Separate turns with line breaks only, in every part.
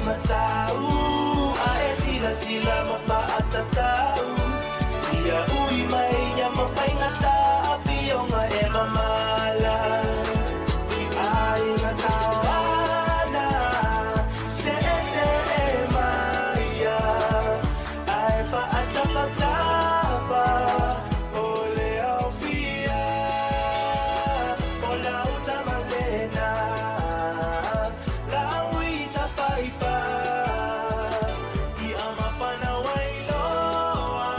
matau ae sila mafaatatau ia ui mai ia mafaingata afionga e mamala ai ngatawana se maia ai faatapatapa ole aufia ola utamalena la uita faifa I amapana wailoa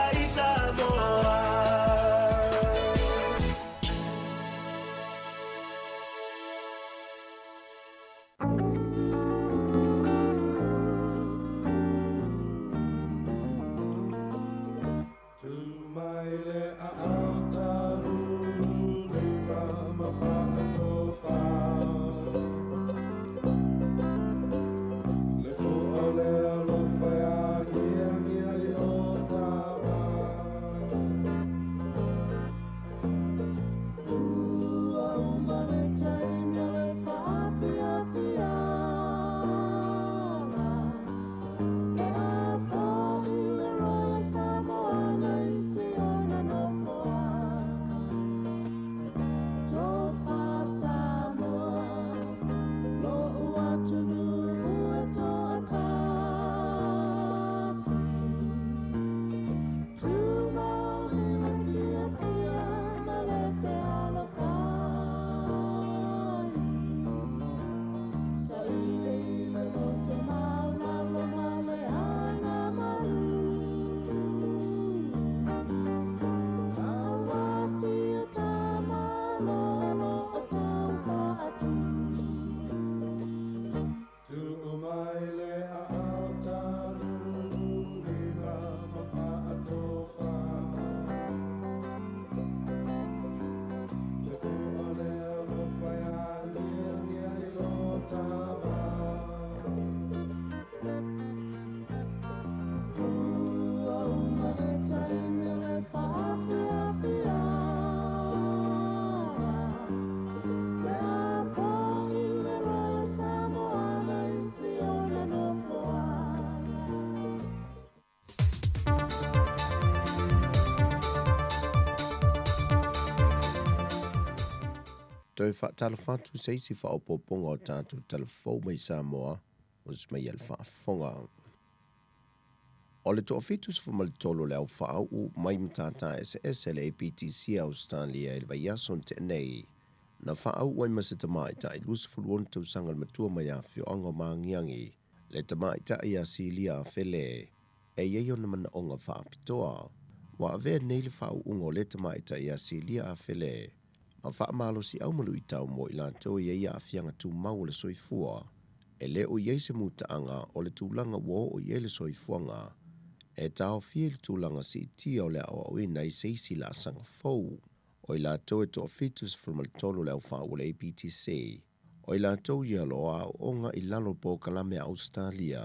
ai Samoa
Toi whaatalawhatu seisi whaopoponga o tātou talafou mai Samoa, o mai al whaafonga. O le toa fitus whamaltolo leo whaau mai mtata SEP APTC Australia il vaiason te nei, na whaau wai masa tamaita i lusa fuluon tau sangal matua mai a whio anga maangiangi, le tamaita i a silia a whele, e yeio na mana onga whaapitoa, wa avea nei le whaau ungo le tamaita i a silia a whele, ma whaamalo si au malu i tau mo i lantou i eia a whianga tū mau le soifua, e le o iei se mutaanga o le tūlanga wo o iei le soifuanga, e tau fie le tūlanga si tia o le au ina i seisi la sanga fau, o i lantou e toa fitus whamaltolo le au whaau le APTC, o i lantou i aloa o onga i lalo po kalame Australia,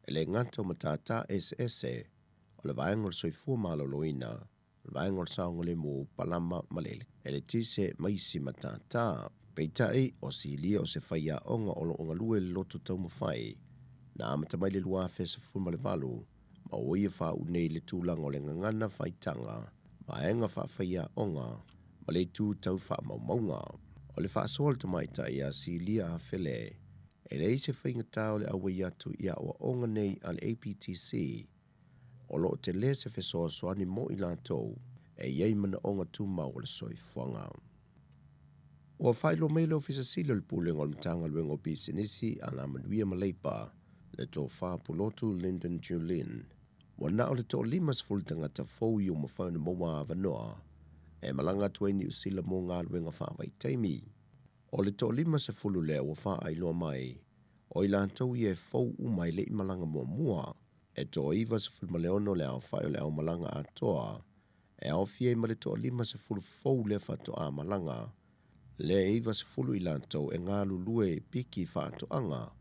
e le nganta o matata SSE, o le vaenga le soifua malo loina, vaenga saonga le mo palama malele. Ele tise maisi matata. Peitai o si lia o se whaia onga o onga lue loto tau mawhai. Na amata mai le lua fesa fuma le valu. Ma oia wha unei le tūlanga o le ngangana whaitanga. Vaenga wha whaia onga. Ma le tū tau wha maumaunga. O le wha soal tamaita ia si lia a whele. E le se whainga tau le awa iatu ia o onga nei al APTC. O lo te le se fesoa soani mo i lātou, e iei mana onga tū mau le soifuanga. Ua whailo meilo fisa silo le pūlenga o le mtanga luengo pisinisi a la manuia maleipa, le tō whāpulotu Lyndon Julin. Wa na o le tō limas fultanga ta fau i o mawhauna moa avanoa, e malanga tueni usila mo ngā luenga whāwai teimi. O le tō limas e fulu lea wa wha ailoa mai, o i lātou i e fau umai le i malanga mua, e tō iwa se fulu maleono le au whai o le au malanga atoa, e au fie ma le tō lima se fulu fau le whato a malanga, le iwa se fulu i lantou e ngā lulue piki whato anga,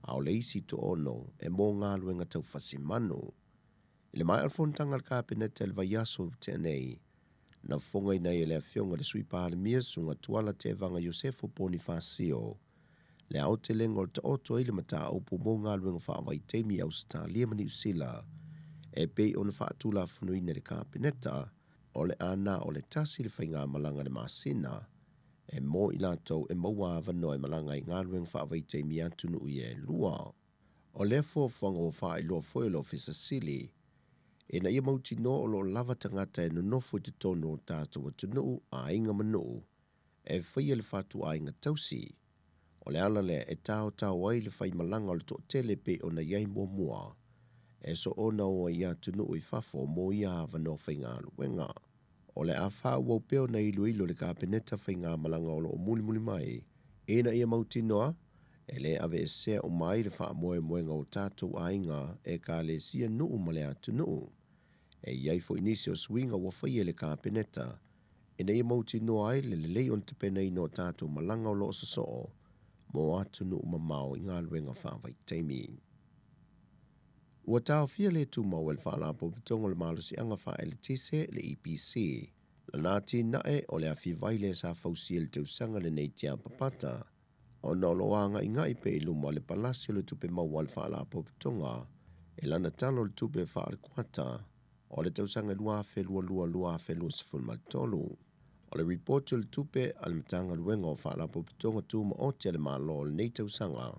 au le isi to ono e mō ngā luenga tau whasimanu. I le mai alfontanga le kāpenete le vaiaso tenei, na fonga i nei e le fionga le sui pāle mia sunga tuala te vanga Josefo Bonifacio, Le au te lengo o te oto ile mata o po mo ngā luenga whaawai teimi Australia mani usila, e pei o na whaatula funuina le kāpeneta, o le ana o le tasi le whainga malanga le masina, e mo i lātou e maua avano e malanga i ngā luenga whaawai teimi atunu ui e lua. O le fuafuanga o wha i loa foi lo fisa sili, e na ia mauti no o lo lava tangata e nonofo i te tono o tātou atunu a inga manu, e whaia le whatu a inga tausi, o le ala le e tau ai le whai malanga o le to tele pe o na iai mua, e so ona o ia tunu i whafo mo ia avano whainga luenga. O le a wha wau peo na ilu le kāpeneta whainga malanga o lo o muli mai, e na ia mauti noa, e le ave e sea o mai le wha moe moenga o tātou a inga e ka le sia nuu ma le atu nuu. E iai fo inisi o swinga wa whaia le kāpeneta, e na ia mauti noa ai le lei on te pena ino tātou malanga o lo sa soo, mo atu nuu ma mao i ngā luenga whawai teimi. Ua tau fia le tu mau el wha la po pitongo le malusi anga wha ele tise le EPC, la nāti nae o le awhi vaile sa fausi el te usanga le nei tia papata, o na loanga i ngai pe iluma le palasio le tupe mau al wha la po pitonga, e lana talo le tupe wha al kuata, o le tausanga lua fe lua sifun maltolu. O le report le tupe al matanga luenga o wha la po pitonga tu ma o te le malo le nei tausanga.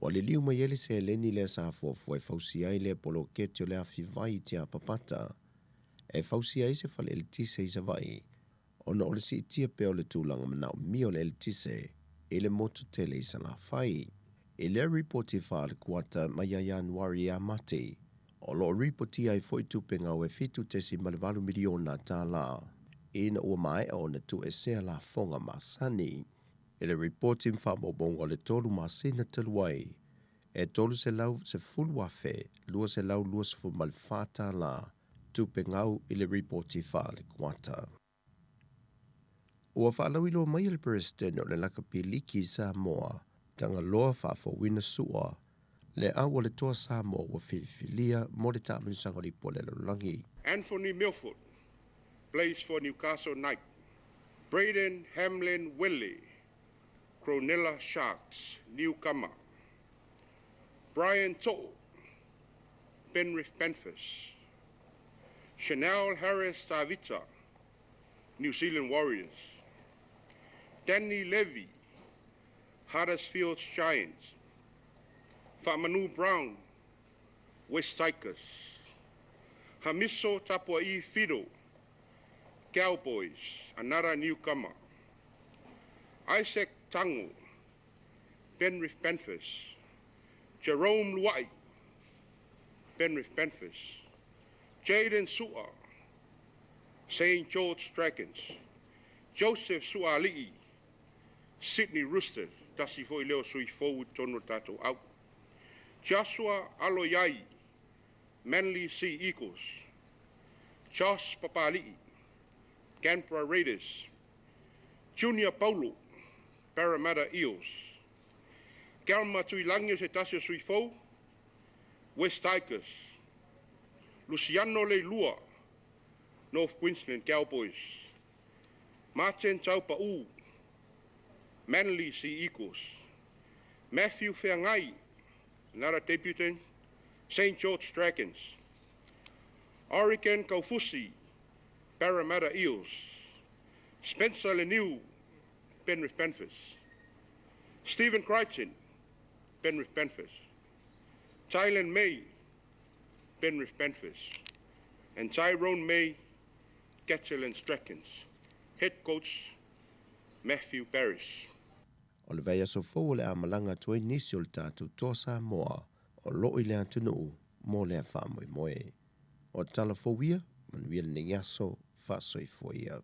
Wa le liu mai ele se leni le sa fofo e fausi ai le polo ketio le afi vai tia papata. E fausi ai se fale el tise i sa vai. Ona o le si tia peo le tūlanga manao mi o le el tise, e le motu tele i sa la fai. E le reporti wha le kuata mai a Januari a mate. O lo reporti ai foi tupe ngau e fitu tesi malevalu miliona tā la. E na ua mai o na tu e sea la fonga masani. E le reporti mwha mobongo le tolu masina taluai. E tolu se lau se fulu afe, lua se lau lua se fulu malfata la, tupe ngau i le reporti wha le kuata. Ua whaalau ilo mai le president o le laka piliki Samoa, tanga loa whaafo wina sua, le awa le toa Samoa wa whiwhilia mo le tāmanisanga li po le lalangi.
Anthony Milford plays for Newcastle Knight. Braden Hamlin Willie, Cronulla Sharks, newcomer. Brian To'o, Penrith Panthers. Chanel Harris Tavita, New Zealand Warriors. Danny Levy, Huddersfield Giants. Famanu Brown, West Tigers. Hamiso Tapua'i Fido, Cowboys, another newcomer. Isaac Tango, Penrith Panthers. Jerome Luai, Penrith Panthers. Jaden Su'a, St. George Dragons. Joseph Su'ali'i, Sydney Roosters. Tasi foi leo sui fou tono tatou au. Joshua Aloiai, Manly Sea Eagles. Josh Papali'i, Canberra Raiders. Junior Paulo, Parramatta Eels. Galma Tuilangi se tasio sui fou, West Tigers. Luciano Leilua, North Queensland Cowboys. Martin Taupa'u, Manly Sea Eagles. Matthew Feangai, another debutant, St. George Dragons. Orican Kaufusi, Parramatta Eels. Spencer Leniu, Penrith Panthers. Stephen Crichton, Penrith Panthers. Tylen May, Penrith Panthers. And Tyrone May, Catalan Dragons. Head coach, Matthew Parrish.
O le veia so fou le amalanga tue nisi o le tātou toa Samoa, o lo i le atunu mo le a whamoe moe. O tala fowia, manuia le yaso, whasoi foia.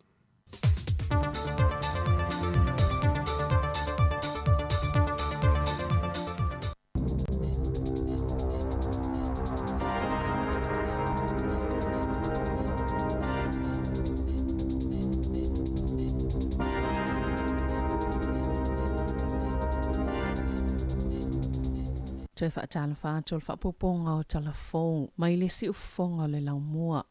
Tue whaatala whātua le whaapoponga o talafou, mai le si ufonga le lau mua.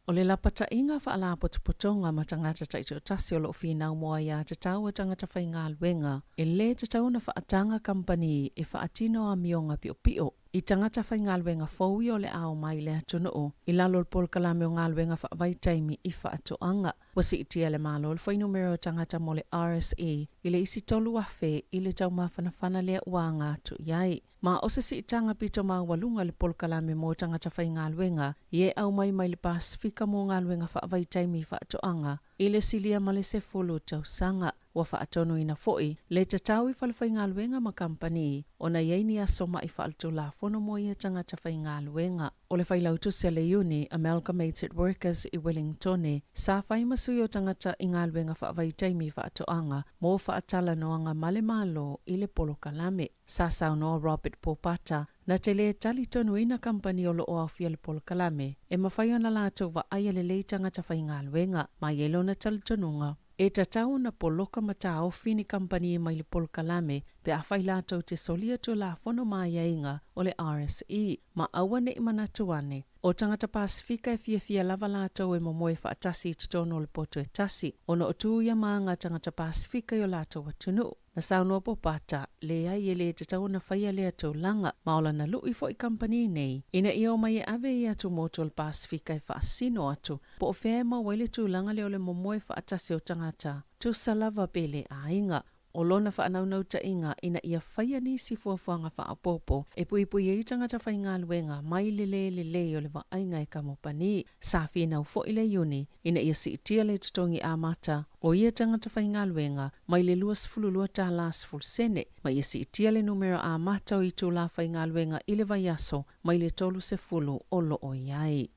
O le lapata inga whaala potopotonga ma tangata taito tasi o loo whina moa ia te tau a tangata whainga alwenga. E le te tau na whaatanga company e whaatino a mionga pio pio. I tangata whainga alwenga fōui o le ao mai le atono o. I lalo le pol kalame o ngā alwenga whaavai taimi i whaatoanga. Wasi itia le malo le whainumero tangata mo le RSE i le isi tolu afe i le tau mawhanawhana lea ua ngā tu iai. Ma o se si itanga pito ma walunga le pol kalame mo tangata whainga alwenga i e au mai le Pasifika mo ngā alwenga whaavai taimi i whaatoanga i le silia ma le se fulu tau sanga. Wa whaatono ina foi, le te tau i whalawhainga alwenga ma company, o na yeini a soma i whaaltu la fono mo ia tangata whainga alwenga. O le whailautu se le uni, Amalgamated Workers i Wellington, sa whaimasui o tangata i ngā alwenga whaavai taimi whaatoanga, mo whaatala noanga male malo i le polo kalame. Sa sauno Robert Popata, na te le tali tonu ina company o lo o awhia le polo kalame, e mawhai ona lātou wa aia le lei tangata whainga alwenga, ma yelo na tali tonunga. E tatau na poloka mata o fini company mai le pol kalame pe a whai lātou te solia tu la fono mai inga o le RSE ma awane i manatuane. O tangata Pasifika e fia lava lātou e momoe whaatasi i tutono le poto e tasi. Ono o tūia maanga tangata Pasifika i o lātou atunu. Na saunoa Popata, le ai e le te tau na whaia lea tau langa, maola na lui fo i company nei. Ina i o mai e ave i atu moto le Pasifika i whaasino atu, po o whema waile tū langa leo le momoe whaatasi o tangata, tu salava pele a inga. O lona whaanaunau ta inga ina ia whaia nisi fuafuanga whaapopo e pui e tangata whainga luenga mai le o le waainga e kamopani. Sa whina u fo i le uni ina ia si itia le tutongi a mata o ia tangata whainga luenga mai le luas fululua ta las ful sene mai ia si itia le numero a mata o i tu la whainga luenga i le vaiaso mai le tolu se fulu o lo o iai.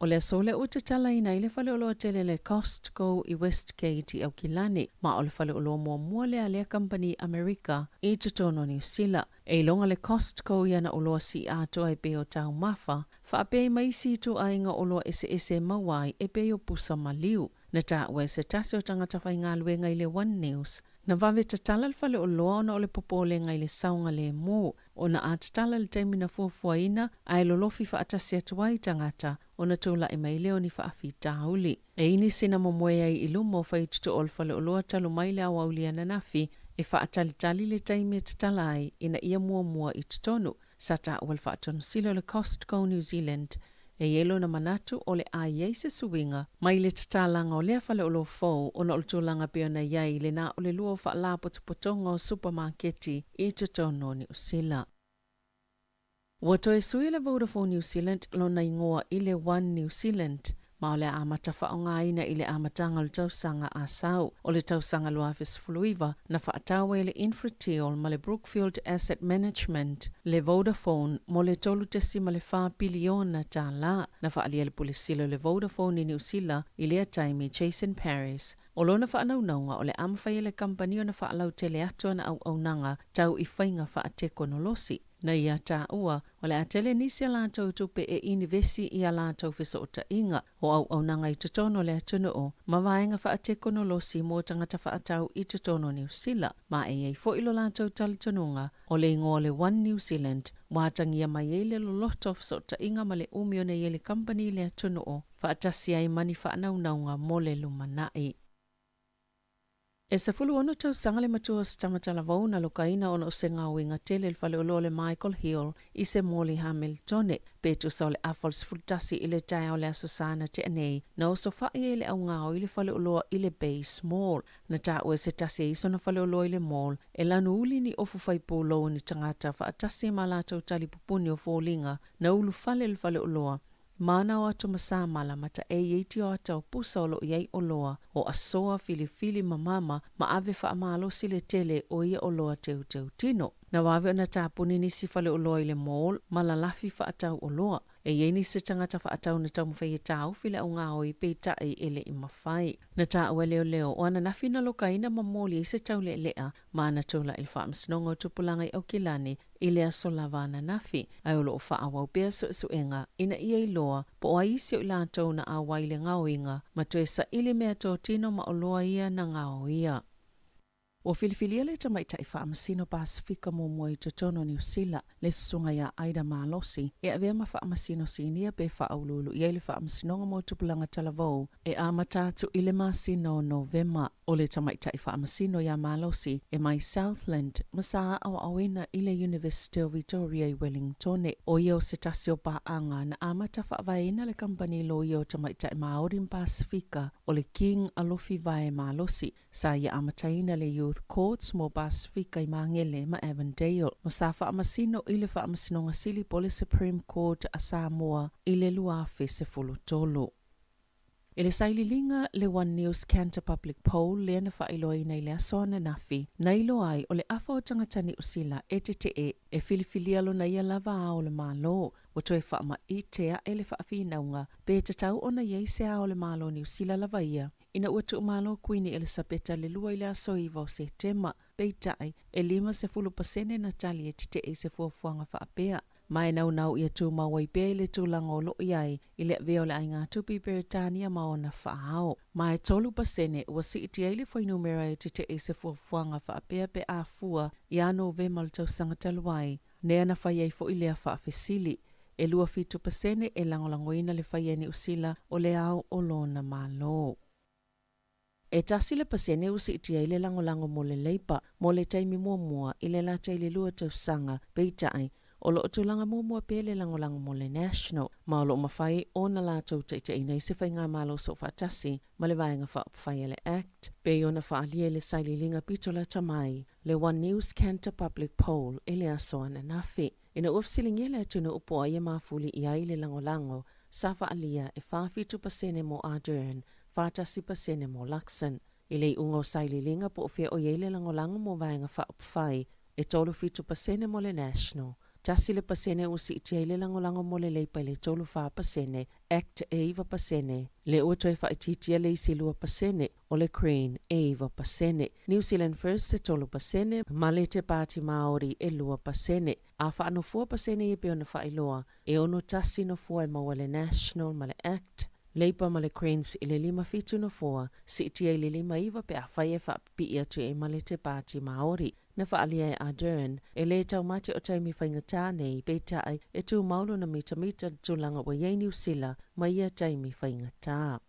O le sole o te tala ina i le whale o loa tele le Costco i Westgate i Aukilani, ma o le whale o loa mua lea lea company America i tutono New Zealand. E longa le Costco i ana o loa si ato e pe o tau mafa, wha pe mai si tu ainga o loa ese mawai e pe o pusa maliu. Na ta ue se tasi o tangata whainga luenga i le One News. Na vave tatala le whale o loa ona o le popole ngai le saunga le mō. O na atatala le taimina fuafuaina a e lolofi whaatasi atuai tangata o na tūla e mai leo ni whaafi tāuli. E ini sina momoe ai i lumo whaituto o le whale o loa talu mai le awaulia na nafi e whaatalitali le taimi tatala ai ina ia mua i tutonu. Sata o le whaatonu silo le Costco New Zealand. E yelo na manatu o le aiei se suinga, mai le tatalanga o lea whale o lo fōu o na o le tūlanga pio na iei le na o le lua o whaala potopotonga o supermarketi i tutono ni usila. Wato e sui le Vodafone New Zealand lo na ingoa i le One New Zealand, ma o le amata whaonga ina i le amatanga le tausanga a sau, o le tausanga lua fes fuluiva na whaatawe le Infratil ma le Brookfield Asset Management, le Vodafone mo le tolu tesi ma le wha piliona tā la, na whaalia le pulisilo le Vodafone i New Zealand i lea taimi Jason Paris. O lona whaanaunaunga o le amawhai le kampani o na whaalau tele atua na au nanga tau i whainga whaateko no losi. Na ia tā ua, o le atele nisi a lātou tupe e inivesi i a lātou whisa o ta inga, o au nanga i tutono le atunu o, ma vaenga whaateko no losi mō tangata whaatau i tutono New Zealand, ma e ei fo ilo lātou talitonunga, o le ingo le One New Zealand, wātangia mai e le loloto whisa o ta inga ma le umio ne le company le atunu o, whaatasi ai mani whaanaunaunga mo le lumanai. E sa fulu ono tau sangale matua sa tangatala vauna lokaina ono se ngau inga tele il whale olo le Michael Hill i se Molly Hamiltone. Petu sa ole afals fultasi i le tae o le asusana te anei na o sofa i le au ngau i le whale oloa i le Bay Small. Na ta ue se tasi iso na whale oloa i le mall e lanu uli ni ofu whaipolo ni tangata whaatasi ma lātou tali pupuni o fōlinga na ulu whale il whale oloa. Mana o atu masamala mata e eiti o ata o pusa o lo iei o loa o asoa filifili mamama ma ave whaamalo sile tele o ia o loa teu tino. Na wawe o na tāpuni nisi whale o loa i le mall ma la lafi whaatau o loa. E iei se tangata whaatau na tau mwhai e tāu file au ngā o i peita e ele i mawhai. Na tā ue leo o ana nafi na lokaina ma moli i se tau lea ma ana tūla il whaamsinonga o tupulanga i Aukilani i lea so lavana nafi. Ai o loo whaawau pia suenga ina ia i loa po a isi o i lātou na a waile ngau inga ma tue sa ili mea tō tino ma o loa ia na ngau ia. Ua filifilia le tamaitai whaamasino Pasifika mo mua I totono New Zealand le sunga ya Aida Malosi e avea ma whaamasino sinia pe whaaululu I le whaamasinonga mo tupulanga talavou e amatatu I le masino Novema o le tamaitai whaamasino ya Malosi e mai Southland masaa au awena I le University of Victoria I Wellington o ia o se tasio paanga na amata whaavaina le company lo ia o tamaitai Maori Pasifika o le King Alofi Vae Malosi sa ia amataina le Youth Courts mo Pasifika I Mangele ma Avondale ma sa whaamasino I le whaamasinonga sili po le Supreme Court a Samoa I le luafe se fulutolo. I le saililinga le One News Canter Public Poll le na whailoi nei le asoana nafi na ilo ai o le afa o tangatani usila e e filifilialo na ia lava o le malo o toi whaama I tea e le whaafinnaunga pe tatau o na iei se o le malo ni usila lava ia ina ua tu malo Queen Elisabeta le lua I le aso iwa o September peitai e 50% na tali e se fuafuanga whaapea. Mai nau ia tu mawai pe le tūlanga o loo iai I le veo le ainga tupi Britania maona whaahao. Mai 3% ua si iti ai le whainumera e te se fuafuanga whaapea pe a fua I ano vema le tausanga taluai. Nea na whai ai fo I lea whaafesili. E lua 5% e langolangoina le whai eni usila o le au o lona malo. E tasi le pasene usi iti ai le langolango mo le leipa mo le taimi mua I le lata I le lua tausanga peitai o lo tulanga mua pele langolango mo le national ma o lo mawhai o na lātou teitai nei se whai ngā malo so whatasi ma le vaenga whai le act pe o na whaalia le saililinga pitola tamai le One News Canter Public Poll e le asoana nafi ina ufsilingia le atuna upo ai mafuli I ai le langolango sa whaalia e 5% mo Ardern 5% mo Luxon I le ungo saililinga po fia o ye le langolango mo vaenga whai e 5% mo le national Tasi le pasene usi iti ai le langolango mo le leipa le 5% act 8% le uatoi whaititia le isi 2% o le Crane 8% New Zealand First 3% ma le te Pāti Māori e 2% a whaano 4% I peo na whailoa e ono tasi no fua e maua le national ma le act Leipa ma le Cranes I le 5.4 si iti ai le 5 pe a whai e whaapi atu e ma le te Pāti Māori na whaalia e Ardern e le taumate o taimi whaingatā nei peitai e tū maulo na mita tūlanga wa iei New Zealand ma ia taimi whaingatā.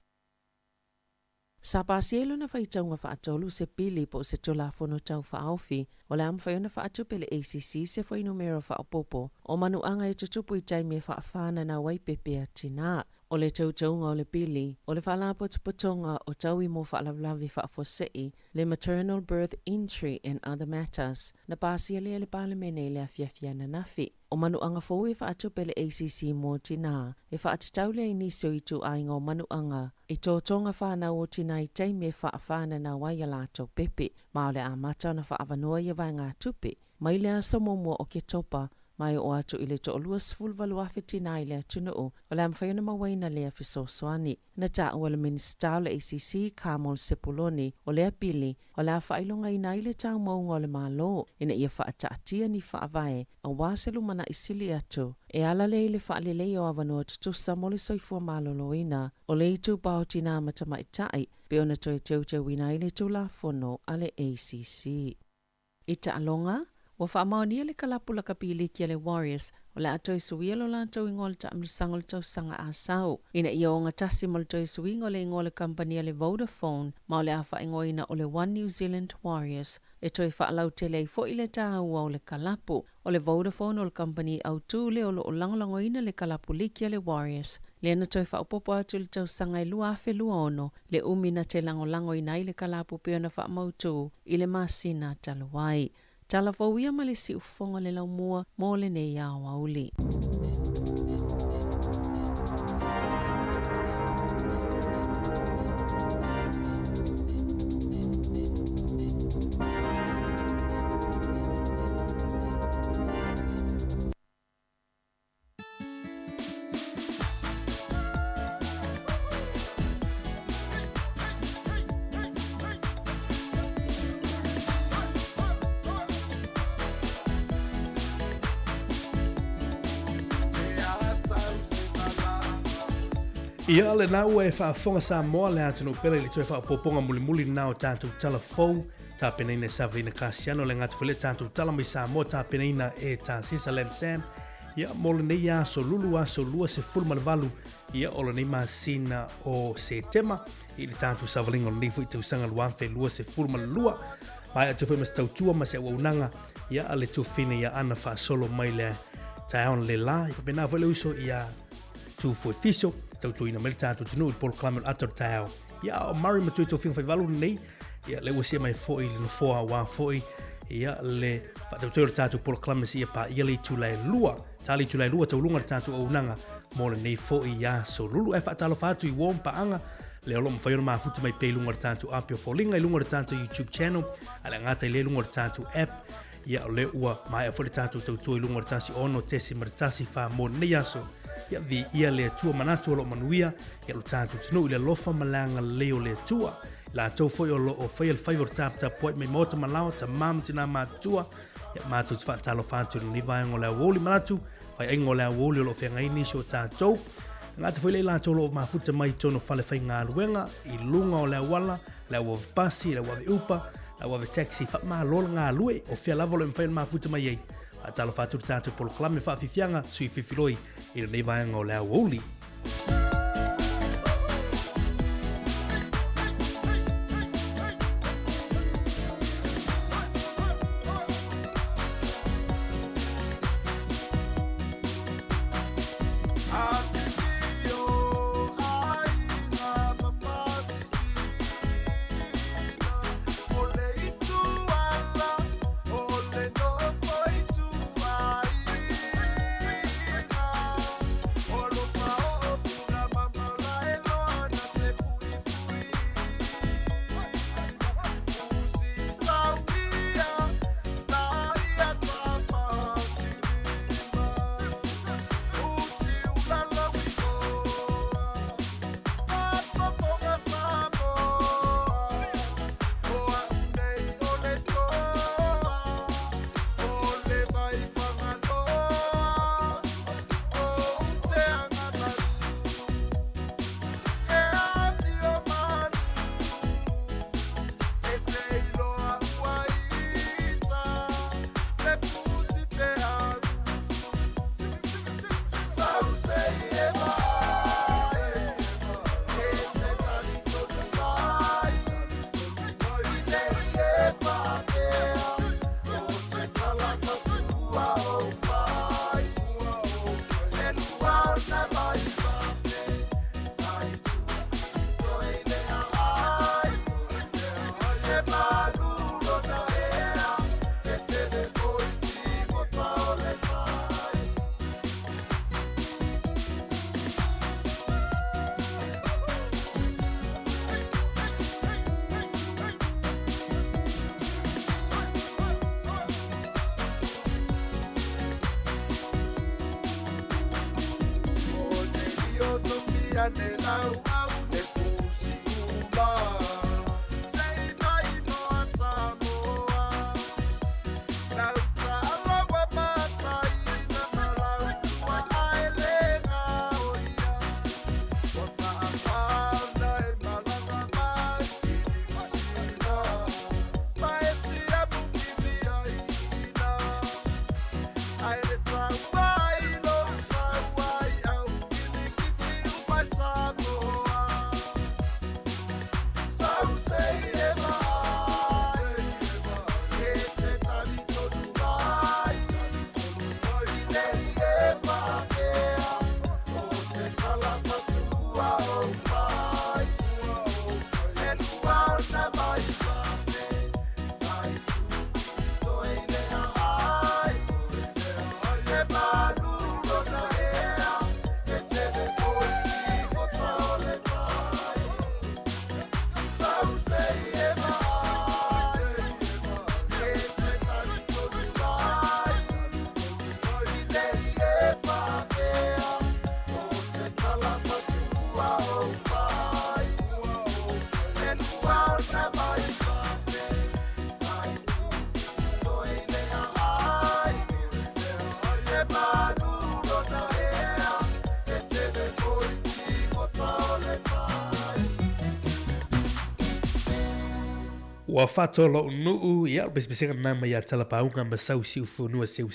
Sa pasielo na whaitaunga whaatolu se pili po se tulafono tau whaofi o le amwhaiona whaatupe le ACC se whainumero whaapopo o manuanga e tutupu I taimi e whaafana na waipepea tina. O le tautaunga o le pili, o le whaalapotonga o tau I mo whaalavlavi whaafosei, le maternal birth entry and other matters, na pasiele le palemene le afiafiana nafi. O manuanga fōu e whaatupe le ACC mō tina, e whaatitau le inisio I tu ainga o manuanga, e tōtonga whāna o tina I taimi e whaafana na waialato pepe, ma o le amata na whaavanua I vai ngā tupe, mai le aso momo o ke topa, mai o atu I le to olua sfulvalu awhitina I le atuna o le amwhaiona mawaina le awhisosoani. Na ta ua le minister le ACC Kamol Sepuloni o le apili o le awhailonga I nai le tau maunga o le malo ina ia whaataatia ni whaavae a waselu mana isili atu. E ala le le whaalelei o avanoa tutusa mo le soifua maloloina o le itu paotina matamaitai pe ona toe teuteu I nai le tula fono a le ACC. Ita alonga Wa whaamaonia le kalapula kapili kia le Warriors o le atoi suia lo lātou ingo le taamisango le tausanga a sau. Ina ia o ngatasi mo le toi suingo le ingo le kampania le Vodafone ma o le awha ingoina o le One New Zealand Warriors e toi whaalau tele I fo I le tāua o le kalapu. O le Vodafone o le kampani au tū le o lo langolangoina le kalapu likia le Warriors. Le ana toi whaupopo atu le tausanga I lua afe lua ono le umina te langolangoina I le kalapu peona whaamautu I le masina taluai. Tala fawia ma le si ufonga le lau mua mo le nei au auli.
Ia le nau e whaafonga Samoa le atunu pere li toi whaapoponga muli nao tātou talafou tāpenaina Savina Kasiano le ngatu whele tātou tala mai Samoa tāpenaina e tā sisa Lem Sam ia mole nei aso lua se fulmalavalu ia o nei masina o Setema i le tātou savalinga o nei fui tausanga luanfe lua se fulmalua mai atu fai mas tautua ma se waunanga ia ale tufine ia ana wha solo mai le taeon le la i whapena whele uso ia tu fui fiso tautua ina mele tātou tunu i polo klamen atar taeo ia o mari matui tau finga whai valu nei ia le wasia mai foi le nofoa wa foi ia le whatautua le tātou polo klamen si ia pa ia le tulai lua tali tulai lua tau lunga le tātou au nanga mo le nei foi ia so lulu e whatalo whatu i wom pa anga le olo mwhaiona mafuta mai pei lunga le tātou apio folinga i lunga le tātou YouTube channel ale ngata i le lunga le tātou app ia o le ua mai a fole tātou tautua i lunga le tasi ono tesi maritasi wha mo nei aso ia vi ia le tua manatu o lo manuia ia lo tātou tino i le lofa malanga leo le tua la tau foi o lo o fai al fai o tāpta poi mai mota malawa ta mam tina matua ia mātou tfa talo whantu ni vai ngolea woli manatu fai ai ngolea woli o lo whenga ini so tātou ngata foi le la tolo mafuta mai tono fale fai ngā luenga i lunga o lea wala lea wav pasi lea wav upa lea wav taxi fa ma lola ngā lue o fia lava lo mfai mafuta mai ei atalo fatu tātou polo klame fa fifianga sui fifiloi i le nei vaenga o lea woli
Samoa
Ua whatolo nuu ia besbesega nama ia talapaunga masau siu funua seu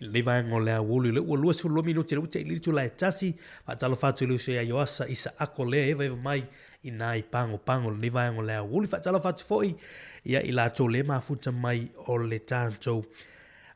i le vaenga o lea wolu le ua lua sulu minuti le uta ili tula e tasi whatalo fatu ili usua ia yoasa isa ako lea eva mai i nai pango le vaenga o lea wolu whatalo fatu foi ia i lato le mafuta mai o le tanto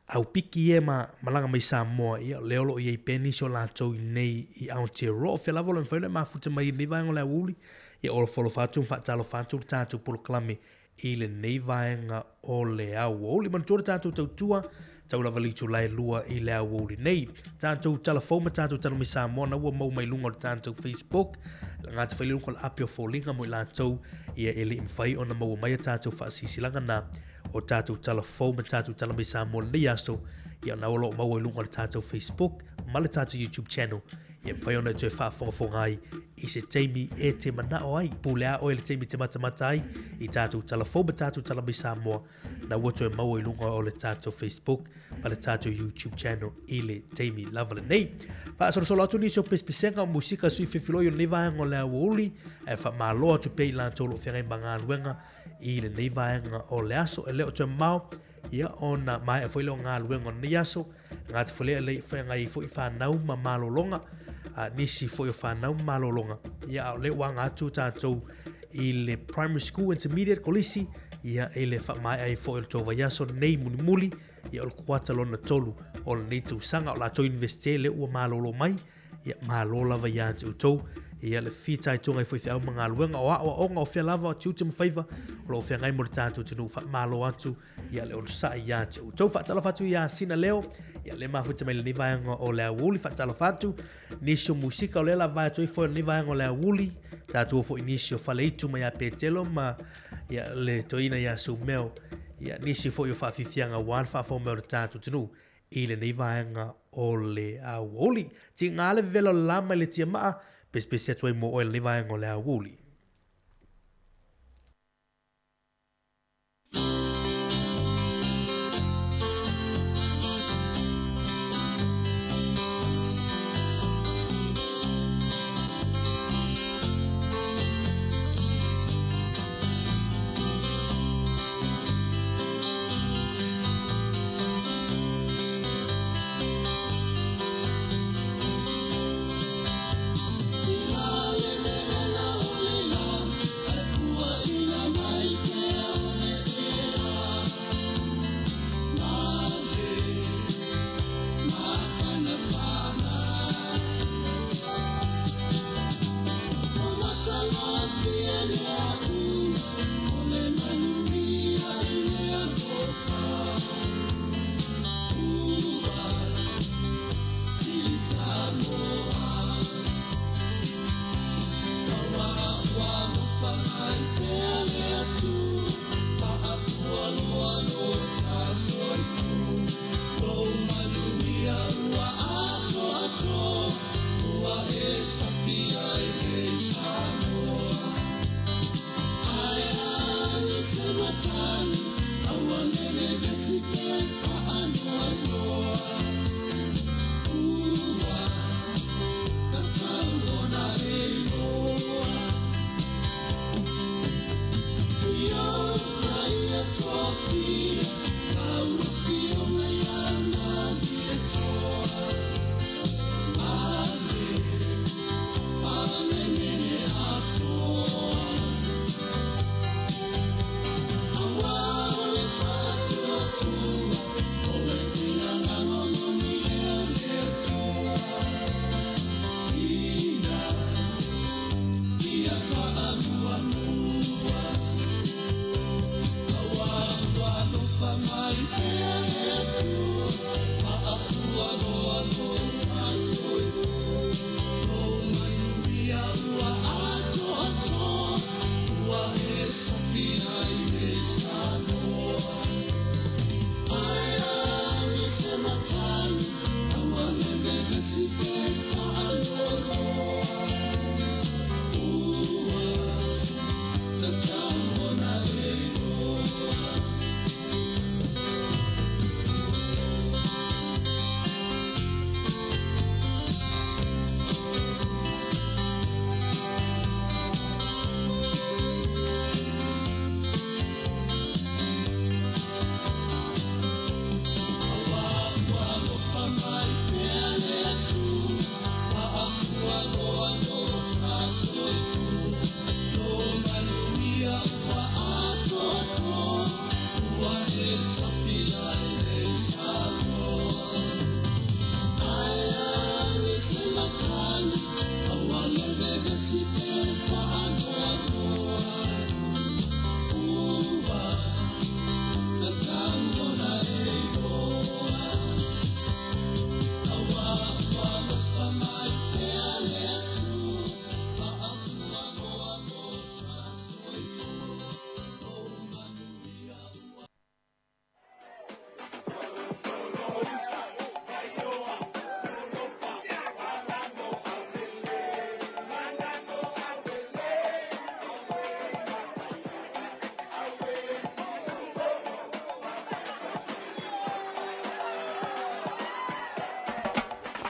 au piki e malanga mai Samoa ia leolo i peni so lato i nei i Aotearoa o whelavo le mwhaina mafuta mai i le vaenga o lea wolu ia o le folo fatu whatalo fatu tanto polo klame i le nei vaenga o le au o le mantura tātou tautua tau lava litu lai lua i le au o le nei tātou telefoma tātou tano mi Samoa na ua mau mai lunga o tātou Facebook la ngāta whai lunga le apio fōlinga mo i lātou ia ele imwhai o na mau mai tātou whaasisilanga na o tātou telefoma tātou tano mi Samoa nei aso ia na olo mau i lunga o tātou Facebook ma le tātou YouTube channel ia mwhai ona tue whaafongafongai i se teimi e te manao ai pulea o le teimi te matamata ai i tātou telefoma tātou talami Samoa na ua tue mau i lunga o le tātou Facebook ma le tātou YouTube channel i le teimi lavale nei whaasoro atu nisio pespesenga o musika sui whiwhiloi o nei vaenga o le auoli e whaamaloa tu pei lantou lo whengai mga luenga i le nei vaenga o le aso e leo tue mau ia ona mai e whaile o ngā luenga o nei aso ngā te whalea le whengai fo i whanau ma malolonga nisi fo i whanau malolonga ia le wanga atu tātou i le primary school intermediate kolisi ia e le whamai ai fo i le tōwa iaso nei muli ia o le kuata lona tolu o le nei tūsanga o la tō universite le ua malolo mai ia malola vai ia te utou ia le fitai tunga i fo i whiau mga luenga o awa onga o whia lava o tiuti mwhaiva o lo whia ngai mo le tātou tinu malo atu ia le onsa i ia te utou whaatala fatu ia sina leo ia le mafuta mai le nivaenga o le awuli whaatala fatu nisio musika o le la vai atu i fo le nivaenga o le awuli tātou fo inisio fale itu mai a petelo ma ia le toina ia sumeo ia nisi fo i o whaafithianga wan whaafomeo le tātou tinu i le nivaenga o le awuli ti ngale velo lama le tia maa pespesia tuai mo o le nivaenga o le awuli.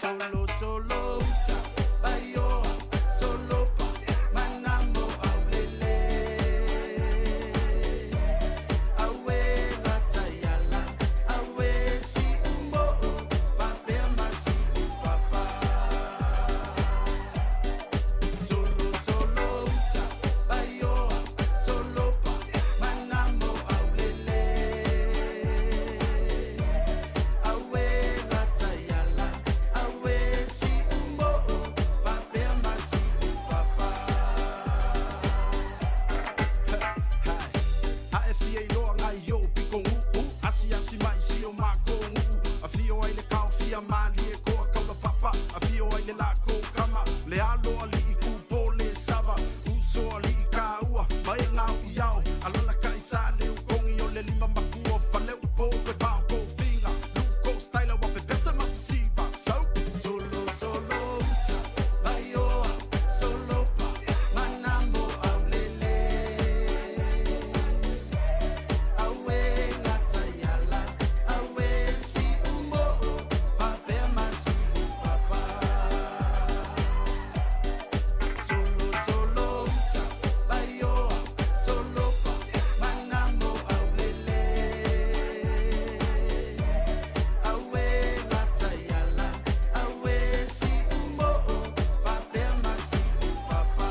Solo, solo, uta, bayoa, solo pa, manamo aulele. Awe latayala, awe si umbo, fapema si papa. Solo, solo, uta, bayoa, solo pa, manamo aulele. Awe latayala, awe si umbo, fapema si papa. Aefia iloa ngai yo piko ngu asi mai si o mako ngu afio ai le kau fia mali e koa kaula papa afio ai le lako kama le alo ali i kupo le sava uso ali i ka ua mai ngau i au alona ka i sa le ukongi o le lima makua fale upo pe vau ko finga luko style wa pe pesa masiva solo solo uta bayoa solo pa manamo aulele. Awe latayala, awe si umbo, fapema si papa. Solo, solo, uta, bayoa, solo pa, manamo aulele. Awe latayala, awe si umbo, fapema si papa.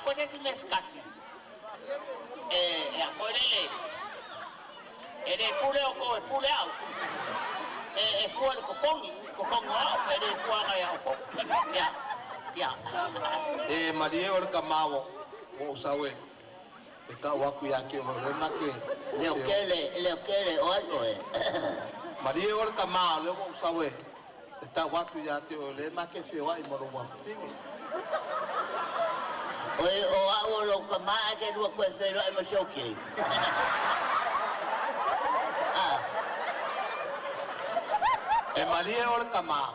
Pues es casi. Acolele. Ele pule o ko pule au. Fua le kokongi au. Ele fua ga ya ko. Ya.
Marie or kamawo o sawe e ka waku yake o le make
Le okele o algo
Marie or kamawo le o sawe e ta waku yake o le make fe wa i moro wa fingi
Oe o a lo kama ke lu ko fe lo mo shoki.
e Marie or kamawo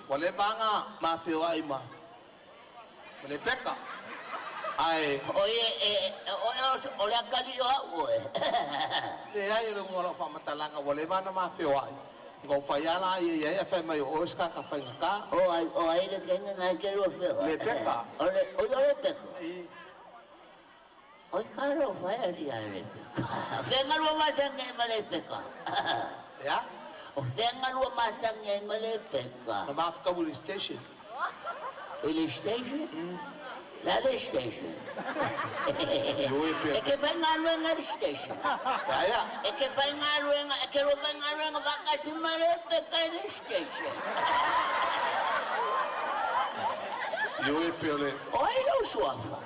o le vanga ma fe wa i ma o le peka ai
O la kali o
e ai le ngolo fa matalanga o le vana ma fe wa go fa ya la ye fa mai o ska ka fa ka
O ai le kenga na ke lo fe.
le peka
O le peko. O caro fa ri ale peka. Venga lo masang e le peka.
ya
O venga lo masang e le peka.
na Africa Wool Station
Ele station? La le station.
yo e pe
E che venga lo station.
ya
E che venga e che lo venga va a si male peka le station.
yo e pe le
O ai lo suafa.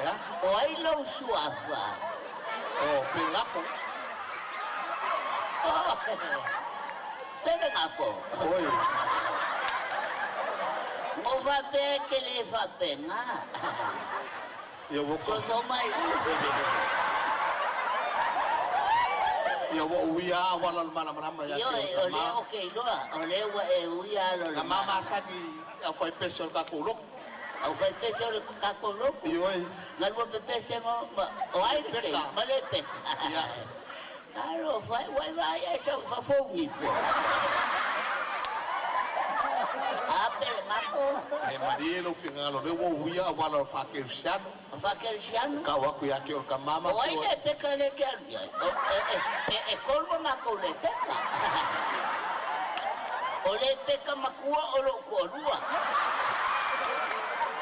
ya
O ai lo suafa.
o pe lapo
Pero ngako.
oi
O va be che le fa pena.
yo wo
So mai.
yo wo uia wala mana ya
Yo ole okay lo. Ole wa uia lo.
la mama sa di foi pessoa ka ko lo
O fa pese o kakolo.
yo e
Ngalwa pe pese mo o ai ke male pe.
ya
Claro, vai eso fa fogo fo. Apel ngako.
e Marie lo finga lo wo uia wala fa ke siano
Fa que siano.
ka wa ku ya ke o ka mama
O ai le peka le ke alia. Kolmo mako le peka. O le peka makua o lo korua.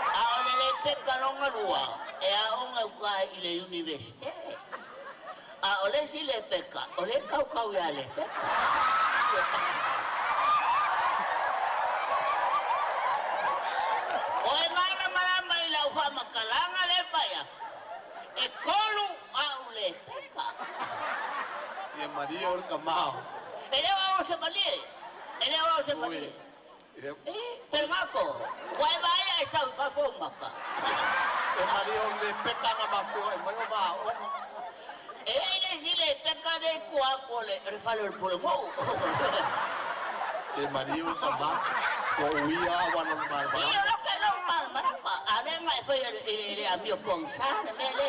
A o le peka longa lua. E a onga uka i le universite. A o le si le peka. O le kau ya le peka. O e mana malama i la e kolu au le peka.
Ia Maria o le kamao.
Ele o se malie. Ele o se malie. Pero ngako, wai vai ai sa fa fo maka.
E Maria o le peka nga mafio e mai o mao.
Ele si le peka de kua kole, re falo el pulmo.
Se Maria o kamao. O uia wana mal.
Ia no que no mal, marapa. Ade ngai foi ele a mio ponsane mele.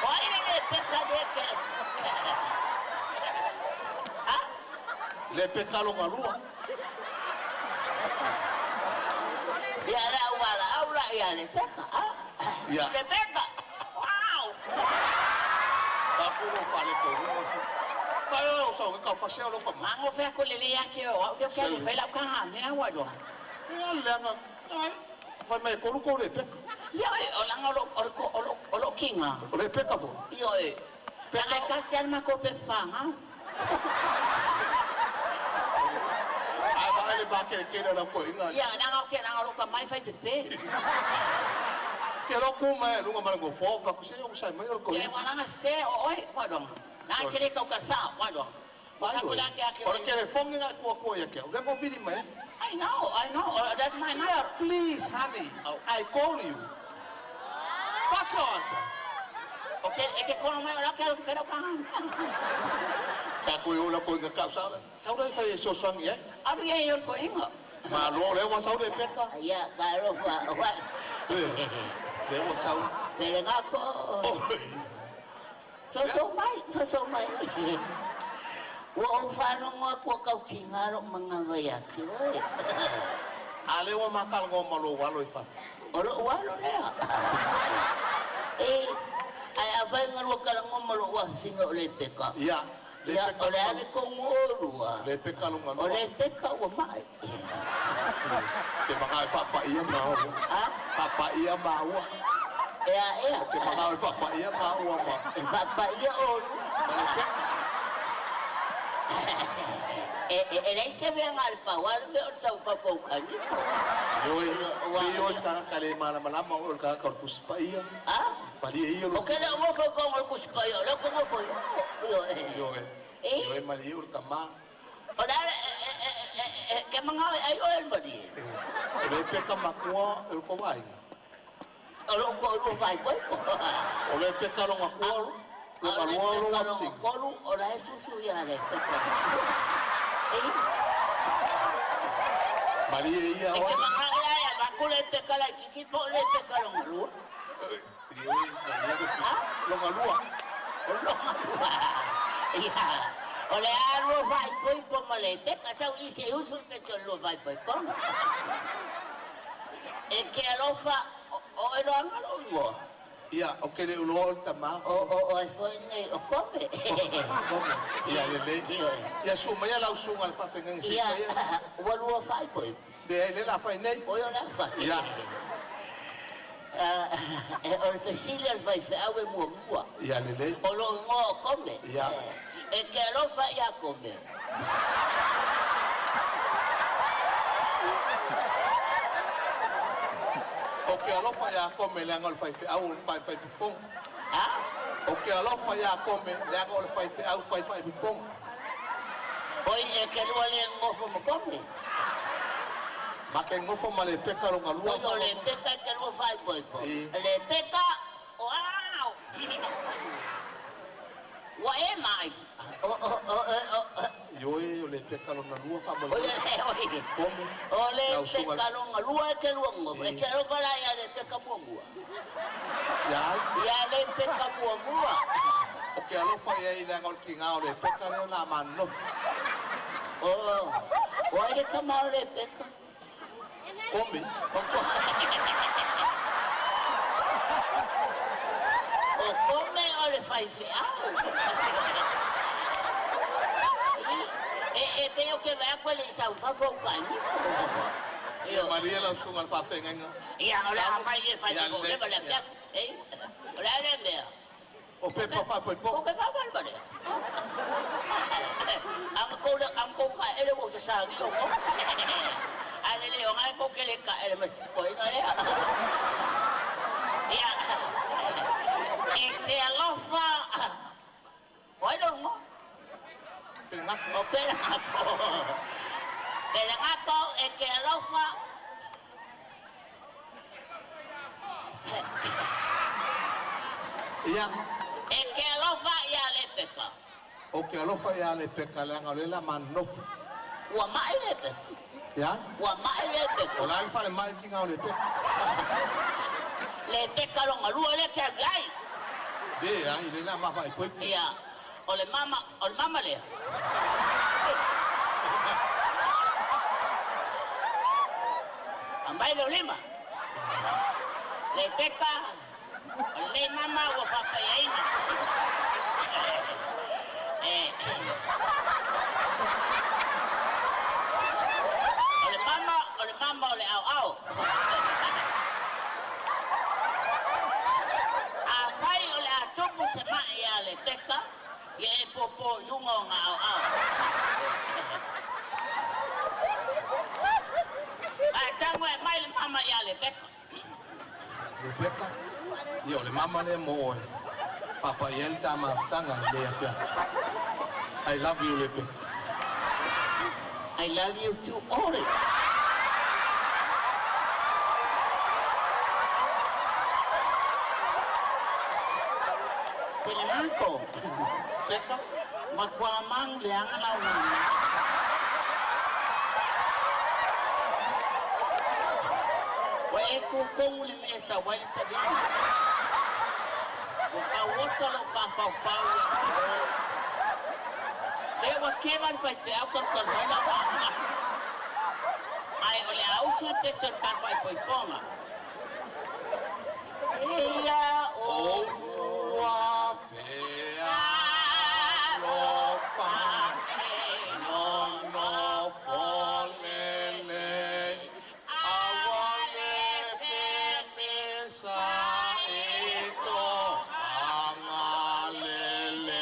O ele le peka de que.
Le peka lo ngalua.
Ia la wala aula ia le peka.
Ia.
Le peka. Wow.
Aku no fale ko no. Kai o sa ka fasel lo kamao.
Mango fe ko le ya ke o. Eu quero fe la ka me agua do.
Ia lenga. Ai. Fa mai ko ko le peka.
Ia o langa o lo kinga.
O le peka fo.
Ia e. Peka ka se alma ko pe fanga.
Ai va le ba ke na ko inga.
Ia nanga lo ka mai fai pe pe.
Ke lo ko mai lu ngama ngo fo fa ku se yo sai mai ko.
Ia wana se oi wa dong. Na kele ka ka sa wa dong. Wa ku la ke.
Ora ke le fongi nga ko ya ke. Le ko vidi mai.
I know. That's my number.
Yeah, please, honey. I call you. What's your answer?
Okay, es que con mai ora quero ka.
Ka ko yo la ko nga ka sa. Sa ora fa so song ye.
Abi ye yo ko inga.
Ma lo le wa sa de peka.
Ya, paro wa.
Le wa sa.
Pero ngako. So mai. Wa fano ngwa ko ka kinga ro mga vaya ki.
Ale wa makal ngo malo wa lo fa.
Olo wa lo le. Ai avai ngalo kala ngo malo wa singa ole peka.
Ya.
Ya ole ale ko ngolu wa.
Le peka lo ngalo.
Ole peka wa mai.
Ke mga fa pa iya ma wa.
Ha?
Fa pa iya ma wa.
Ya.
Ke mga fa pa iya ma wa ma.
Fa iya olu. Ele se ven al pawal me sa fa fokani.
Yo sekarang kali malam-malam mau ka puspa iya.
Ah?
Pali iya lo.
Okay na mo fa ko al puspa yo. Lo ko mo fo.
Yo mali ur kama.
Ola ke mga ay oil body.
Ole pe kama ko ur ko vai.
Olo ko vai ko.
Ole pe kalong ako.
Kolu ola susu ya le.
Maria iya.
Que mga ya ba ko le pe kala kiki po le pe kalong lu.
Lo ngalua.
Iya. Ole aro vai po malete ka sa isi usul ke lo vai po. E que alofa o ero angalo mo.
Iya, oke le ulo tama.
O foi nei o come.
Iya le. Ya suma ya langsung alfa fengang si.
Iya. Walu fai po.
De le la fai nei.
O yo la fai.
Iya.
O fesilia al fai awe mo.
Iya le.
O lo ngo come.
Iya.
E que lo fai a come.
Oke alofa ya come le angol fai au fai pipong.
Ha?
Oke alofa ya come le angol fai au fai pipong.
Oi e que lo le ngo fo mo come.
Make ngofo male peka lo ngalua.
O le peka que lo fai po. Le peka wow. Wa e mai.
Yo le peka lo ngalua fa mo.
Ole peka lo ngalua que lo ngo. E que lo fala ya le peka mo ngo. Ya le peka mo ngo.
Oke alo fa ya ile ngol kinga le peka le na manof.
O ele kama le peka.
Come.
O come o le fai feao. E veo que vai a quelle sa fa focani.
Io Maria la sunga fa fenga.
Ya ora mai e fai ko le bale fiaf. Ora le mea.
O pepa fa poi
O
po.
que fa mal bale. Am ko ka ele mo sa ni o. Ale le o ngai ko ke le ka ele mas ko ina ya. Ya. E te alofa. Oi don't ngo.
Pelengako.
O pelengako. Pelengako e ke alofa.
Ia.
E ke alofa ia le peka.
O ke alofa ia le peka le ngalela manofu.
Ua mai le peka.
Ya?
Ua mai le peka.
O la alfa le mai ki ngau le peka.
Le peka lo ngalua le ke ai.
Be ai le na mafai poi.
Ia. O le mama le. Ambai lo lima. Le peka. Le mama wa papayaina. Ole mama ole au. A fai ole a topu se mai ya le peka. Ye popo lungo nga au. A tango e mai le mama ya le peka.
Le peka. Yo le mama le mo. Papa yenta ma tanga le afia. I love you le peka.
I love you too, Ori. Pelengako.
Peka.
Makuamang liang lawan. Waeku kong limesa wali sabini. Wakawosa lo fa. Lewa keman fai se au kan wala wa. Ai ole au sur peson ka fai poiponga. Ia o
Wa fea lo fa. No folele. Awale fe mesa eto angalele.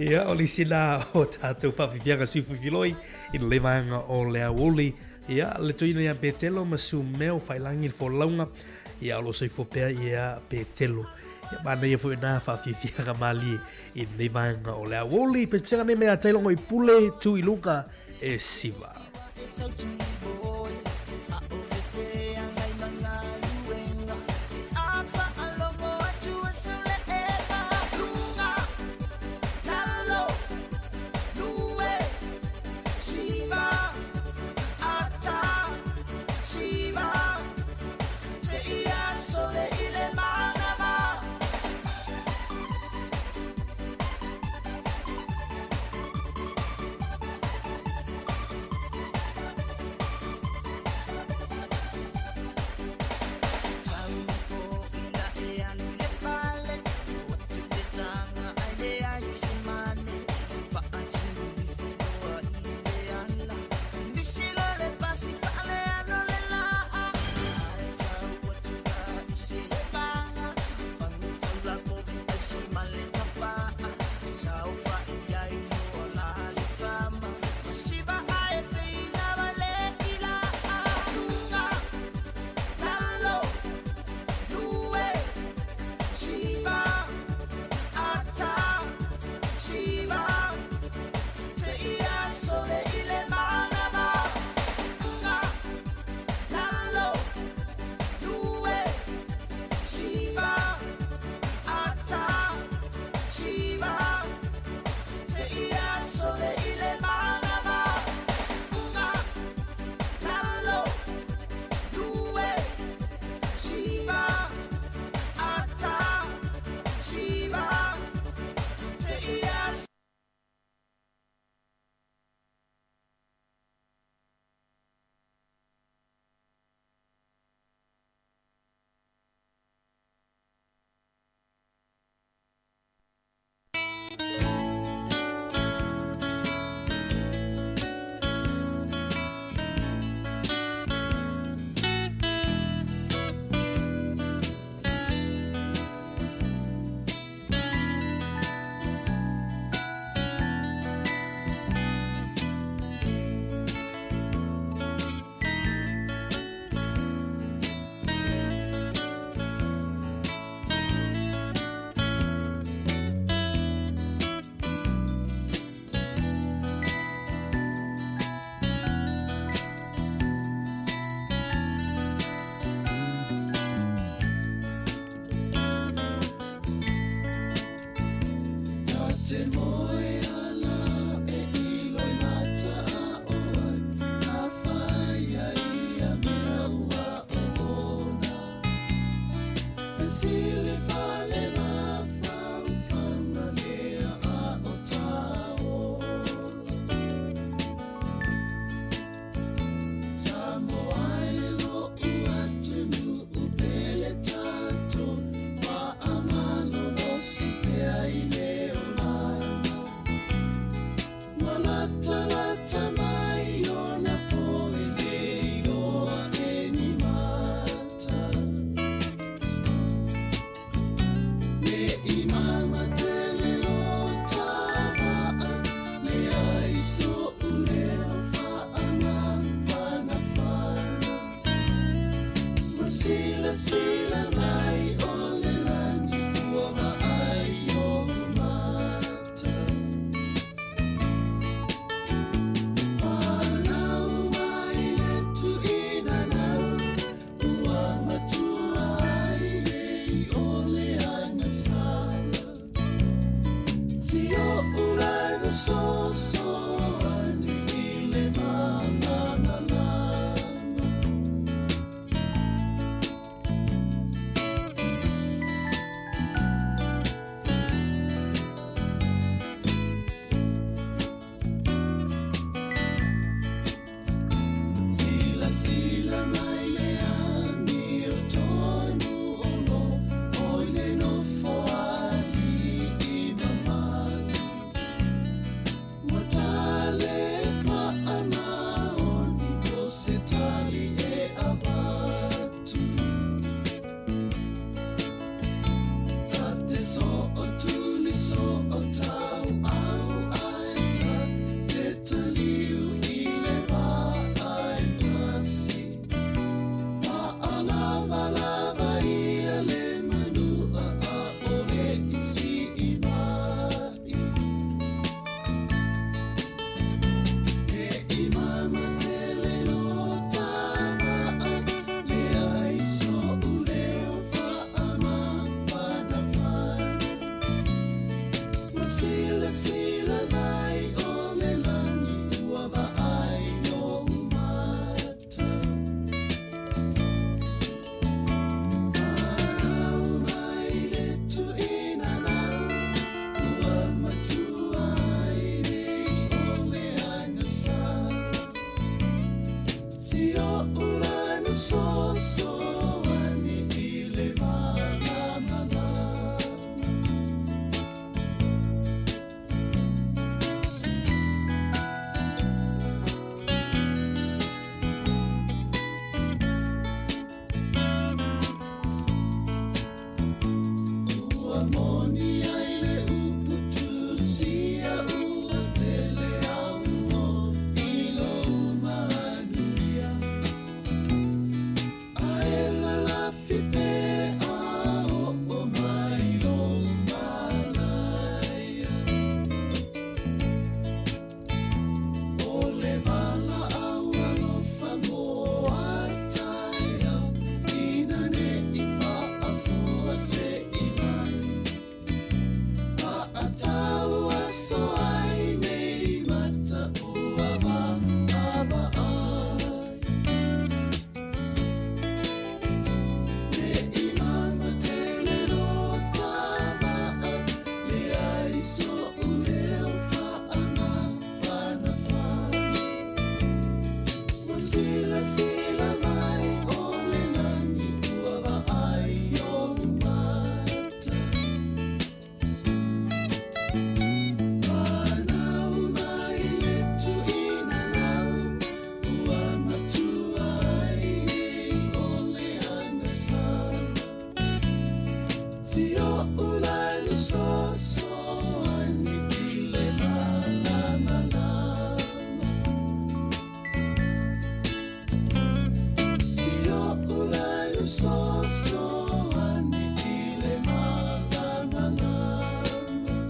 Ia, o li sina o tātou whawhiwhianga suwhiwhiloi i le vanga o Lea Woli. Ia, le toina ia Betelo ma su meo whailangi fo launga. Ia, alo soi fopea ia Betelo. Ia, mana ia fwoi nā whawhiwhianga mali i le vanga o Lea Woli. Pespisanga ne mea tailongo i pule tu i luka e siva.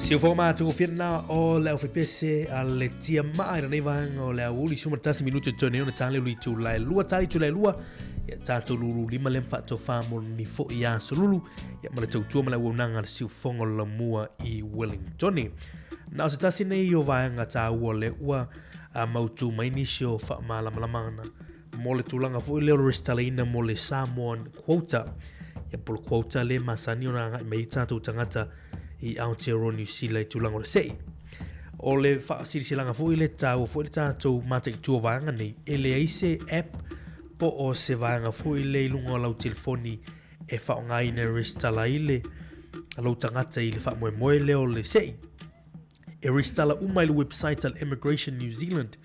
Se for ma tu firna o le ofipese al tia mai nei vang o le uli suma tasi minuto to ne ona tale lui tu lai lua tali tu lai lua ya tato lulu lima lem fa to famo ni fo ya solulu ya mala tu mala wonanga siu fongo la mua I Wellington na se tasi nei o vanga ta o le ua a mautu mai nisio fa mala malamana mo le tulanga fo le restalina mo le Samoan quota ya pol quota le masani ona mai tato tangata I Aotearoa New Zealand tulanga o le sei. O le whaasirisilanga fo I le tau fo I le tātou mātai tua vanga nei. E le aise app po o se vanga fo I le ilunga o lau telefoni e whaonga I ne restala I le lau tangata I le wha moe leo le sei. E restala umai le website al Immigration New Zealand.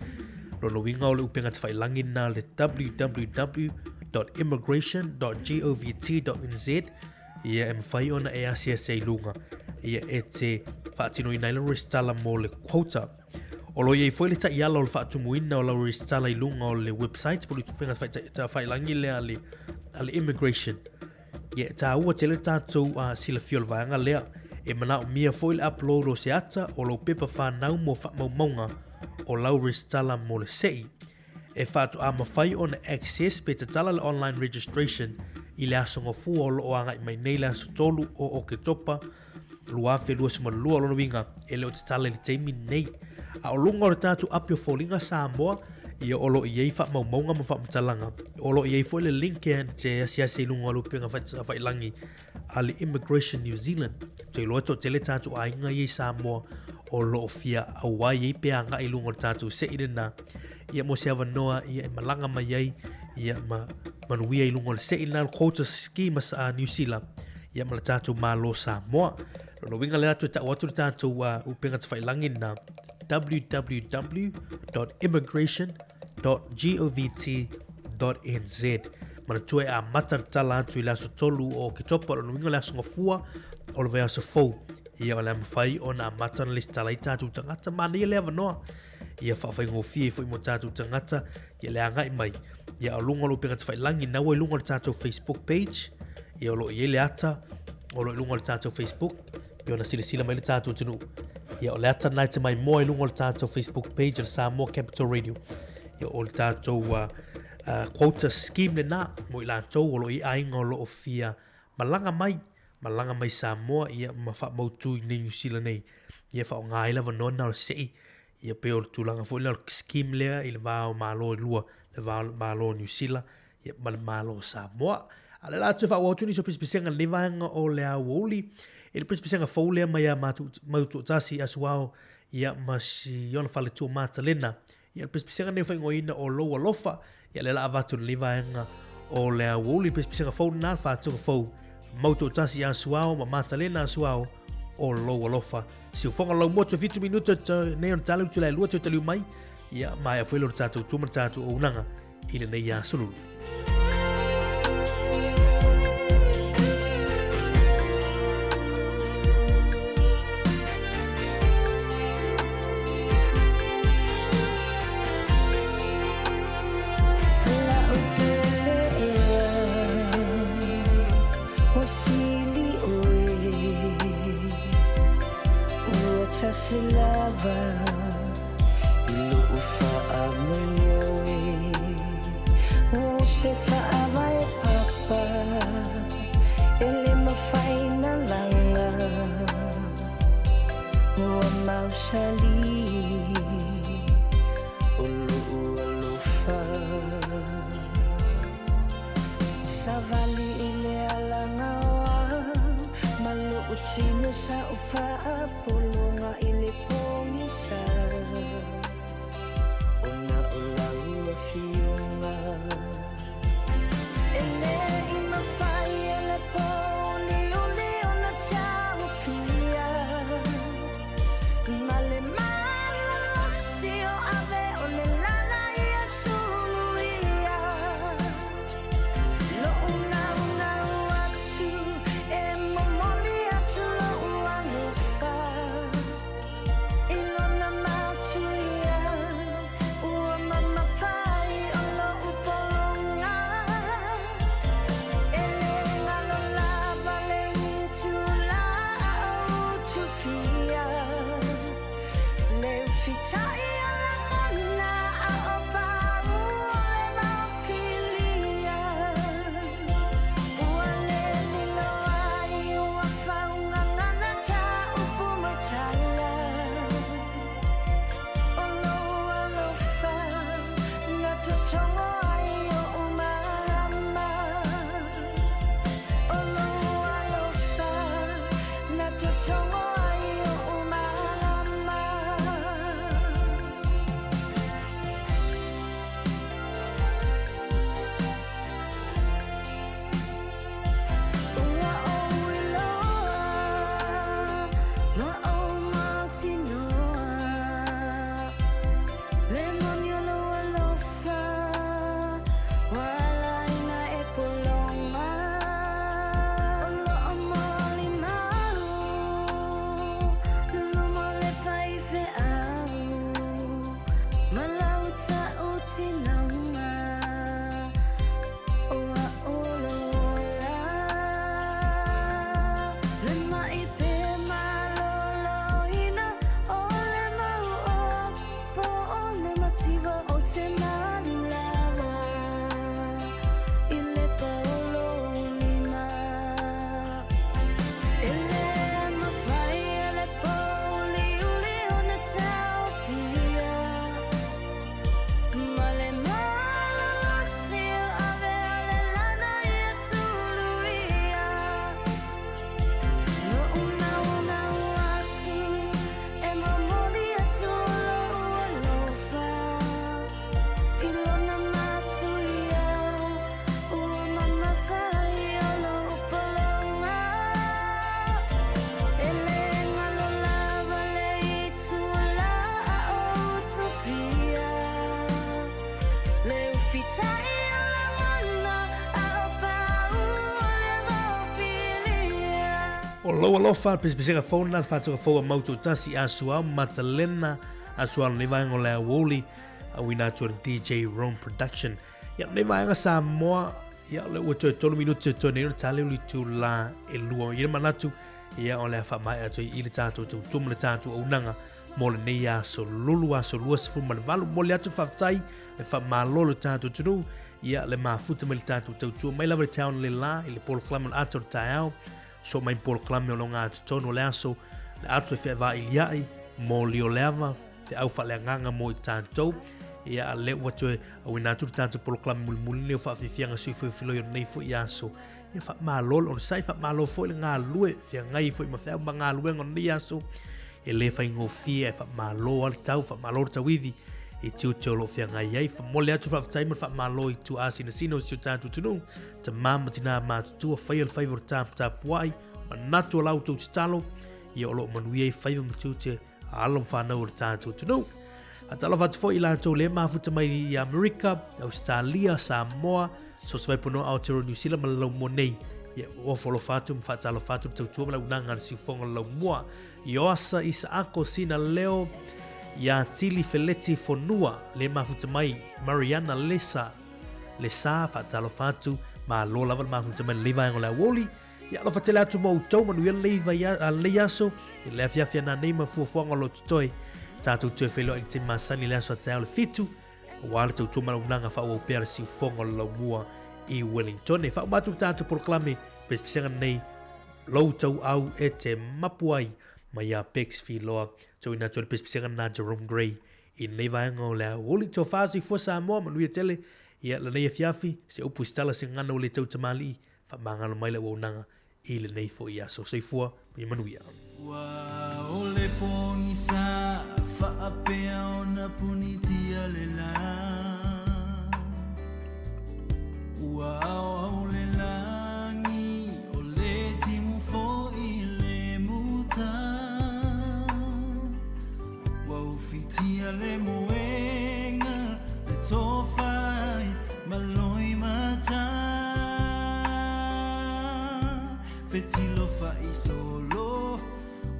Rono winga o le upenga te whailangi na le www.immigration.govt.nz ia e mwhai ona e asia se ilunga. Ia e te whaatino I naila restala mo le quota. O lo iei foile ta iala o le whaatumuina o lau restala I lunga o le website poli tupenga ta whailangi lea ale immigration. Ia ta ua tele tātou sila fiol vanga lea e mana o mia foile upload o se ata o lau pepa whanau mo whaamaunga o lau restala mo le sei. E whaatu a mawhai on access pe te tala le online registration I le asonga fua o lo anga I mai nei le aso tolu o ke topa lua fe lua suma lua lona winga e leo te tala le teimi nei a o lunga o le tātu apio fōlinga Samoa ia o lo iei wha maunga ma wha mtalanga o lo iei fōi le link e te asiase lunga o lupenga whailangi a le Immigration New Zealand te loa to tele tātu a inga iei Samoa o lo fia a wai iei pea nga I lunga o le tātu se irena ia mo se avanoa ia e malanga mai iei ia manuia I lunga o le se irena quota scheme sa New Zealand ia ma le tātu malo Samoa Rono winga le atu ta watu tātou upenga te whailangi na www.immigration.govt.nz Mana tue a matatala atu I le aso tolu o ke topa rono winga le aso ngafua o le vea aso fau ia o le amawhai o na matana le stala I tātou tangata mana ia le avanoa ia whawhai ngofie I fo I mo tātou tangata ia le anga I mai ia o lunga lo upenga te whailangi na wai lunga le tātou Facebook page ia o lo I le ata o lo I lunga le tātou Facebook Ia ona sila mai le tātou tunu. Ia o le ata nai te mai moa I lunga le tātou Facebook page le Samoa Capital Radio. Ia o le tātou quota scheme le nā mo I lātou o lo I ainga o lo o fia malanga mai Samoa ia ma wha mautu I New Zealand nei. Ia wha o ngai la vanona o sei. Ia pe o le tūlanga fo le scheme lea I le vāo mālo I lua le vāo mālo New Zealand. Ia ma le mālo Samoa. A le lātou wha o tuni so pisipisenga le vanga o le au oli. E le pisipisenga faulea mai a mautu tasi asuao ia masi yona fale tua mata lena. Ia le pisipisenga neu whaingoina o loa lofa. Ia le la avatu le vanga o le au oli. Pisipisenga faule nā whātunga fau. Mautu tasi asuao ma mata lena asuao o loa lofa. Si o whonga lau motu 5 minuta nei on tala utu lai lua te taliu mai. Ia mai a whailo le tātou tuamara tātou o unanga I le nei a sululu.
Silava Lufa amoy o se
O loa lofa pesipesega phone na fatu fo mauto tasi asua matalena asua ne vai ngole woli wina to DJ Rome production ya ne vai nga Samoa ya le woto 3 minutos to ne tale li tu la elua ye manatu ya ole fa mai ato ile tatu tu tumle tatu unanga mole ne ya so lulua so luas fu malvalu mole atu fa tai le fa malolo tatu tu ya le mafuta mele tatu tu mai lava town le la ile pol clamon ato tao so mai pol klame o nga tono le aso le atu fe va iliai mo lio leva te au fa le nganga mo tanto ia le watu wina tu tanto pol klame mul le fa fianga si fo filo yo nei fo ia so ia fa malol on sai fa malo fo le nga lue te ngai fo ma fa nga lue ngon dia so e le fa ngofia fa malo al tau fa malo tawidi e tu tolo fianga ia fa mo le atu fa time fa malo tu asina sino tu tanto tu no te mama tina ma tu fa il favor tap wai manato lau tu talo ia o lo manuia favor tu te alo fa no tanto tu no atalo fa fo ila to le ma futa mai i America Australia Samoa so se vai pono Aotearoa New Zealand malo monei ia o folo fatu fa talo fatu tu la unanga si fonga lo moa ioasa isa ako sina leo ya tili feleti fonua le mafuta mai Mariana Lesa fa talo fatu ma lo lava mafuta mai leva ngola woli ya lo fatela tu mo to manu ya leva ya leaso le afia na nei fu ngolo toi tatu tu felo en te masani le so talo fitu wala tu ma unanga fa o per si fonga lo mua i Wellington e fa batu tatu proclame pespisanga nei lo tau au e te mapuai mai a pex filoa so ina tu pespisanga na Jerome Gray in leva ngola woli to fasi fo Samoa manu tele ia le nei fiafi se upu stala se ngana o le tau tamali fa mangalo mai le wonanga i le nei fo ia so sei fua mi manuia
wa o le poni sa fa apea ona punitia le la wa o le langi o le timu fo i le muta wa ufitia le moenga le tofai maloi mata fetilo fa isolo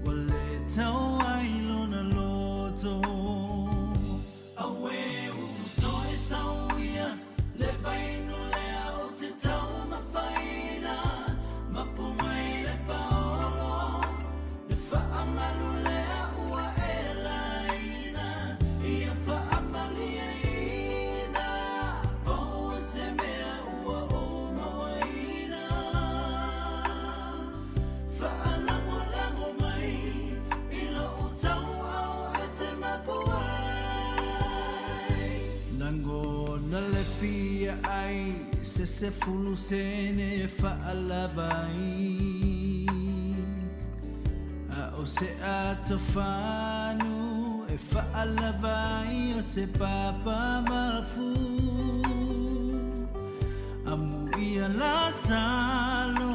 wale tau ailo na loto awe uso e sauia le vaino le au te tau mafaina mapumai le paolo le fa amalu le ua e laina ia ai se fulu sene fa'alavai a o se atofanu e fa'alavai o se papa mafu amu ia la salo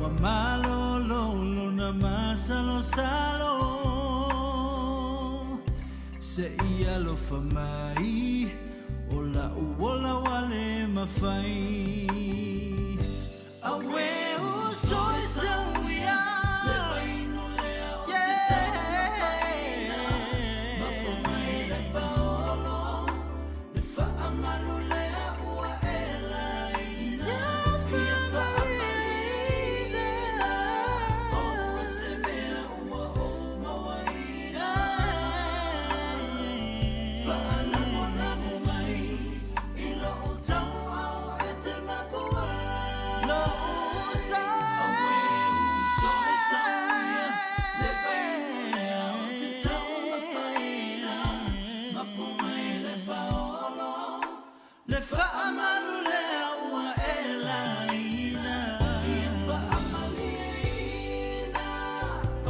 wa malo lolo na masalo salo se ia lo famai ola uola wale mafai awe usoi sauia le vainu lea o te tamafaina mapomai le paolo le whaamalu lea ua e laina fia whaamalina o se mea ua o mawaina whaalamolamu mai ilo o tau au e te mapua lo usau awe usoi sauia le vainea o te tau mawhaina mapumai le paolo le whaamalu lea ua e laina ia whaamalina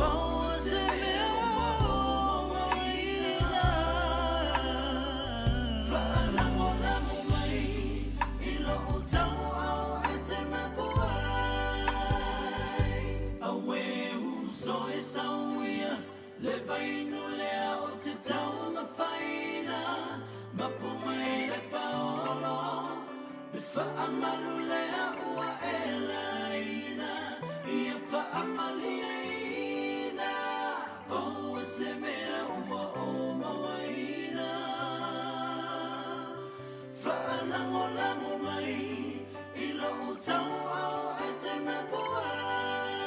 o se mea ua o mawaina whaalamolamu mai ilo o tau au e te mapuai awe usoi sauia le vainu lea o te tau mawhaina mapumai le paolo le whaamalu lea ua e laina